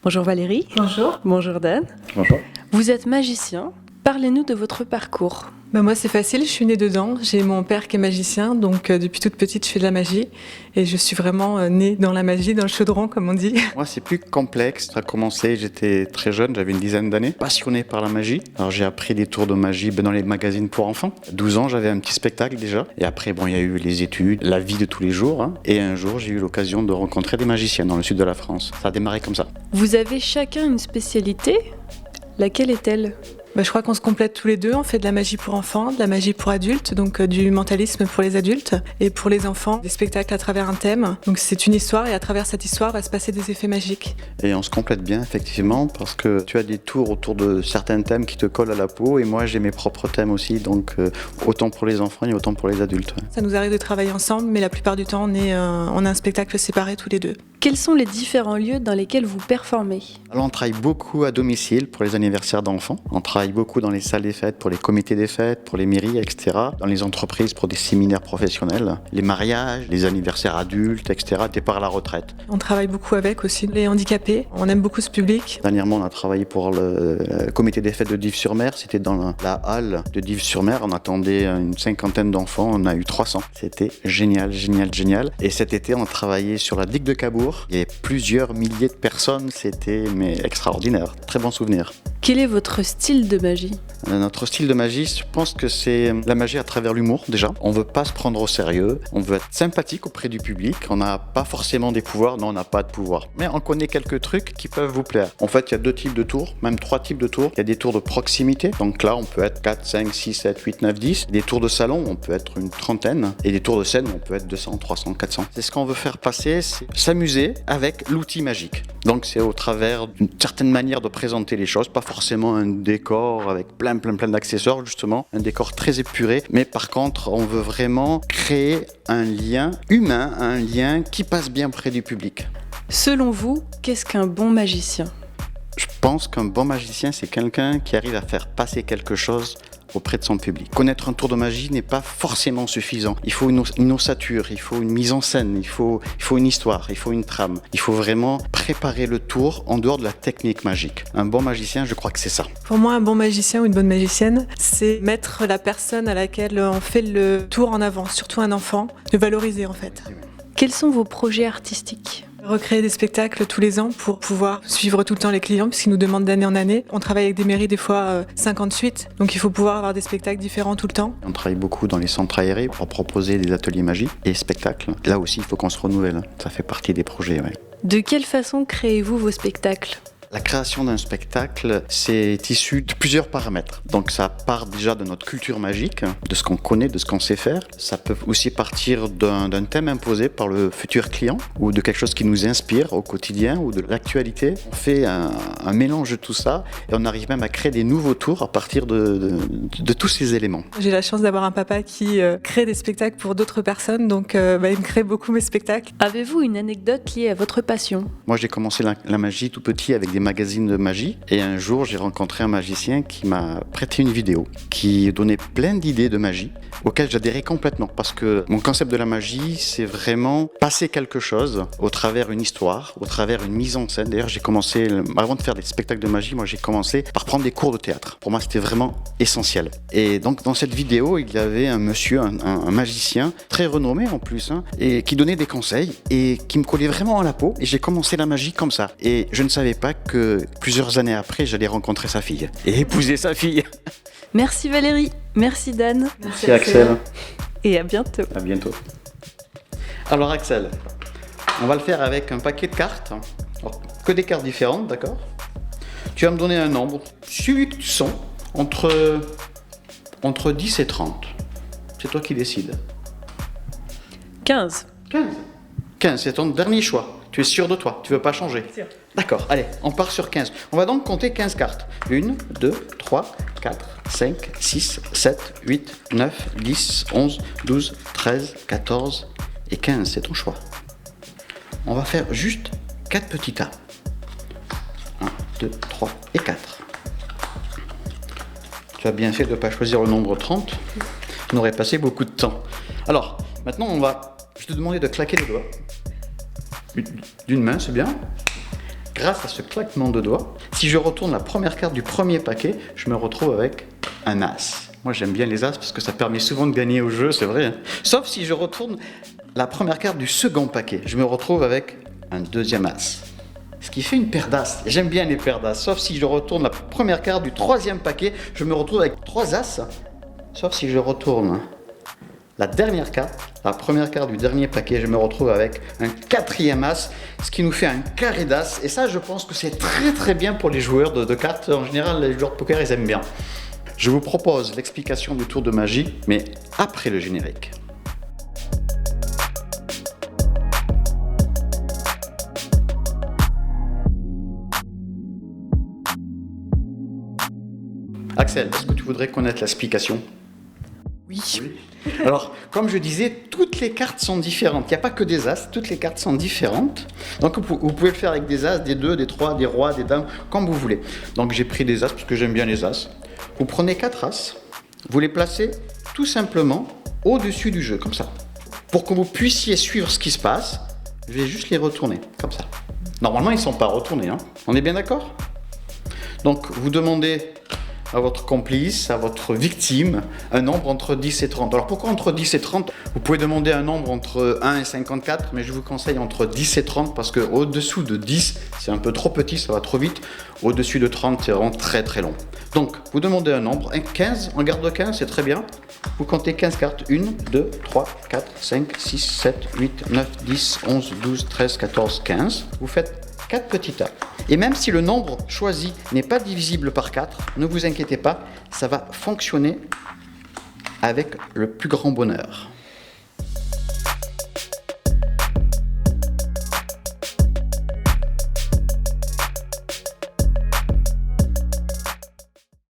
Bonjour Valérie. Bonjour. Bonjour Dan. Bonjour. Vous êtes magicien. Parlez-nous de votre parcours. Moi c'est facile, je suis née dedans. J'ai mon père qui est magicien, donc depuis toute petite je fais de la magie. Et je suis vraiment née dans la magie, dans le chaudron comme on dit. Moi c'est plus complexe, ça a commencé, j'étais très jeune, j'avais une dizaine d'années, passionné par la magie. Alors j'ai appris des tours de magie dans les magazines pour enfants. À 12 ans j'avais un petit spectacle déjà. Et après il y a eu les études, la vie de tous les jours. Et un jour j'ai eu l'occasion de rencontrer des magiciens dans le sud de la France. Ça a démarré comme ça. Vous avez chacun une spécialité. Laquelle est-elle ? Je crois qu'on se complète tous les deux. On fait de la magie pour enfants, de la magie pour adultes, donc du mentalisme pour les adultes. Et pour les enfants, des spectacles à travers un thème. Donc c'est une histoire et à travers cette histoire va se passer des effets magiques. Et on se complète bien effectivement parce que tu as des tours autour de certains thèmes qui te collent à la peau. Et moi j'ai mes propres thèmes aussi, donc autant pour les enfants et autant pour les adultes. Ça nous arrive de travailler ensemble, mais la plupart du temps on a un spectacle séparé tous les deux. Quels sont les différents lieux dans lesquels vous performez ? Alors on travaille beaucoup à domicile pour les anniversaires d'enfants. On travaille beaucoup dans les salles des fêtes, pour les comités des fêtes, pour les mairies, etc. Dans les entreprises pour des séminaires professionnels, les mariages, les anniversaires adultes, etc. Départ à la retraite. On travaille beaucoup avec aussi les handicapés. On aime beaucoup ce public. Dernièrement, on a travaillé pour le comité des fêtes de Dives-sur-Mer. C'était dans la halle de Dives-sur-Mer. On attendait une 50aine d'enfants. On a eu 300. C'était génial, génial, génial. Et cet été, on a travaillé sur la digue de Cabourg. Il y avait plusieurs milliers de personnes. C'était extraordinaire. Très bon souvenir. Quel est votre style de magie ? Notre style de magie, je pense que c'est la magie à travers l'humour déjà. On veut pas se prendre au sérieux, on veut être sympathique auprès du public. On n'a pas forcément des pouvoirs, non on n'a pas de pouvoir. Mais on connaît quelques trucs qui peuvent vous plaire. En fait, il y a 2 types de tours, même 3 types de tours. Il y a des tours de proximité, donc là on peut être 4, 5, 6, 7, 8, 9, 10. Des tours de salon, on peut être une trentaine. Et des tours de scène, on peut être 200, 300, 400. C'est ce qu'on veut faire passer, c'est s'amuser avec l'outil magique. Donc c'est au travers d'une certaine manière de présenter les choses, pas forcément un décor avec plein d'accessoires justement, un décor très épuré, mais par contre on veut vraiment créer un lien humain, un lien qui passe bien près du public. Selon vous, qu'est-ce qu'un bon magicien ? Je pense qu'un bon magicien c'est quelqu'un qui arrive à faire passer quelque chose auprès de son public. Connaître un tour de magie n'est pas forcément suffisant. Il faut une ossature, il faut une mise en scène, il faut une histoire, il faut une trame. Il faut vraiment préparer le tour en dehors de la technique magique. Un bon magicien, je crois que c'est ça. Pour moi, un bon magicien ou une bonne magicienne, c'est mettre la personne à laquelle on fait le tour en avant, surtout un enfant, de valoriser en fait. Quels sont vos projets artistiques ? Recréer des spectacles tous les ans pour pouvoir suivre tout le temps les clients puisqu'ils nous demandent d'année en année. On travaille avec des mairies des fois 58, donc il faut pouvoir avoir des spectacles différents tout le temps. On travaille beaucoup dans les centres aérés pour proposer des ateliers magie et spectacles. Là aussi, il faut qu'on se renouvelle. Ça fait partie des projets. Ouais. De quelle façon créez-vous vos spectacles ? La création d'un spectacle, c'est issu de plusieurs paramètres. Donc ça part déjà de notre culture magique, de ce qu'on connaît, de ce qu'on sait faire. Ça peut aussi partir d'un thème imposé par le futur client ou de quelque chose qui nous inspire au quotidien ou de l'actualité. On fait un mélange de tout ça et on arrive même à créer des nouveaux tours à partir de tous ces éléments. J'ai la chance d'avoir un papa qui crée des spectacles pour d'autres personnes, donc il me crée beaucoup mes spectacles. Avez-vous une anecdote liée à votre passion ? Moi j'ai commencé la magie tout petit avec des magazines de magie et un jour j'ai rencontré un magicien qui m'a prêté une vidéo qui donnait plein d'idées de magie auxquelles j'adhérais complètement parce que mon concept de la magie c'est vraiment passer quelque chose au travers une histoire, au travers une mise en scène. D'ailleurs j'ai commencé, avant de faire des spectacles de magie, moi j'ai commencé par prendre des cours de théâtre. Pour moi c'était vraiment essentiel. Et donc dans cette vidéo il y avait un monsieur, un magicien très renommé en plus et qui donnait des conseils et qui me collait vraiment à la peau et j'ai commencé la magie comme ça. Et je ne savais pas que plusieurs années après, j'allais rencontrer sa fille et épouser sa fille. Merci Valérie, merci Dan. Merci Axel. Et à bientôt. À bientôt. Alors Axel, on va le faire avec un paquet de cartes. Alors, que des cartes différentes, d'accord ? Tu vas me donner un nombre, celui que tu sens, entre 10 et 30. C'est toi qui décides. 15. 15, c'est ton dernier choix. Tu es sûr de toi, tu ne veux pas changer ? Sûr. D'accord, allez, on part sur 15. On va donc compter 15 cartes. 1, 2, 3, 4, 5, 6, 7, 8, 9, 10, 11, 12, 13, 14 et 15, c'est ton choix. On va faire juste 4 petits tas. 1, 2, 3 et 4. Tu as bien fait de ne pas choisir le nombre 30. On aurait passé beaucoup de temps. Alors, maintenant, je vais te demander de claquer les doigts. D'une main, c'est bien. grâce à ce claquement de doigts, si je retourne la première carte du premier paquet, je me retrouve avec un as. Moi j'aime bien les as parce que ça permet souvent de gagner au jeu, c'est vrai. Sauf si je retourne la première carte du second paquet, je me retrouve avec un deuxième as. Ce qui fait une paire d'as. J'aime bien les paires d'as. Sauf si je retourne la première carte du troisième paquet, je me retrouve avec 3 as. Sauf si je retourne la dernière carte, la première carte du dernier paquet, je me retrouve avec un 4e as, ce qui nous fait un carré d'as. Et ça, je pense que c'est très bien pour les joueurs de cartes. En général, les joueurs de poker, ils aiment bien. Je vous propose l'explication du tour de magie, mais après le générique. Axel, est-ce que tu voudrais connaître l'explication ? Oui. Alors, comme je disais, toutes les cartes sont différentes. Il n'y a pas que des as, toutes les cartes sont différentes. Donc, vous pouvez le faire avec des as, des 2, des 3, des rois, des dames, comme vous voulez. Donc, j'ai pris des as parce que j'aime bien les as. Vous prenez 4 as, vous les placez tout simplement au-dessus du jeu, comme ça. Pour que vous puissiez suivre ce qui se passe, je vais juste les retourner, comme ça. Normalement, ils ne sont pas retournés, hein. On est bien d'accord ? Donc, vous demandez à votre complice, à votre victime, un nombre entre 10 et 30. Alors pourquoi entre 10 et 30 ? Vous pouvez demander un nombre entre 1 et 54, mais je vous conseille entre 10 et 30 parce qu'au-dessous de 10, c'est un peu trop petit, ça va trop vite. Au-dessus de 30, c'est vraiment très long. Donc, vous demandez un nombre, 15, on garde 15, c'est très bien. Vous comptez 15 cartes, 1, 2, 3, 4, 5, 6, 7, 8, 9, 10, 11, 12, 13, 14, 15. Vous faites 4 petits tas. Et même si le nombre choisi n'est pas divisible par 4, ne vous inquiétez pas, ça va fonctionner avec le plus grand bonheur.